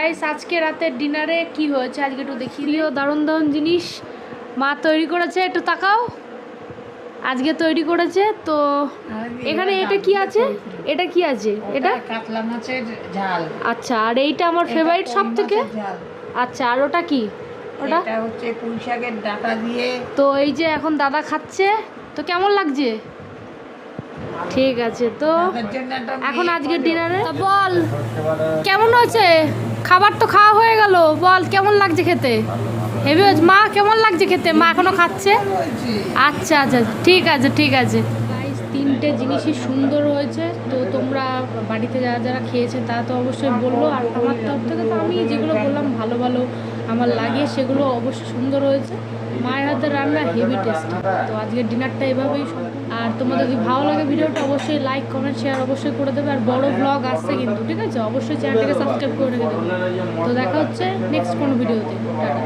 আজকে রাতের ডিনারে কি হয়েছে আজকে একটু দেখি দিও। দারুণ দারুণ জিনিস মা তৈরি করেছে, একটু তাকাও। আজকে তৈরি করেছে তো এখানে এটা কি আছে? এটা কি আছে? এটা কাতলা মাছের ঝাল। আচ্ছা, আর এইটা আমার ফেভারিট সব থেকে। আচ্ছা, আর ওটা কি? ওটা হচ্ছে পুঁই শাকের ডাঁটা দিয়ে। তো এই যে এখন দাদা খাচ্ছে, তো কেমন লাগছে? ঠিক আছে, তো এখন আজকের ডিনারে বল কেমন হয়েছে? খাবার তো খাওয়া হয়ে গেল, বল কেমন লাগছে খেতে? হেভি হয়েছে। মা কেমন লাগছে খেতে? মা এখনো খাচ্ছে। আচ্ছা আচ্ছা, ঠিক আছে ঠিক আছে। তিনটে জিনিসই সুন্দর হয়েছে। তো তোমরা বাড়িতে যারা যারা খেয়েছে তারা তো অবশ্যই বললো, আর আমার তরফ থেকে তো আমি যেগুলো বললাম ভালো ভালো আমার লাগে সেগুলো অবশ্যই সুন্দর হয়েছে। মায়ের হাতের রান্না হেভি টেস্টি। তো আজকের ডিনারটা এভাবেই। আর তোমাদের যদি ভালো লাগে ভিডিওটা অবশ্যই লাইক কমেন্ট শেয়ার অবশ্যই করে দেবে। আর বড় ব্লগ আসছে কিন্তু, ঠিক আছে? অবশ্যই চ্যানেলটাকে সাবস্ক্রাইব করে রেখে দেবে। তো দেখা হচ্ছে নেক্সট কোনো ভিডিওতে। টাটা।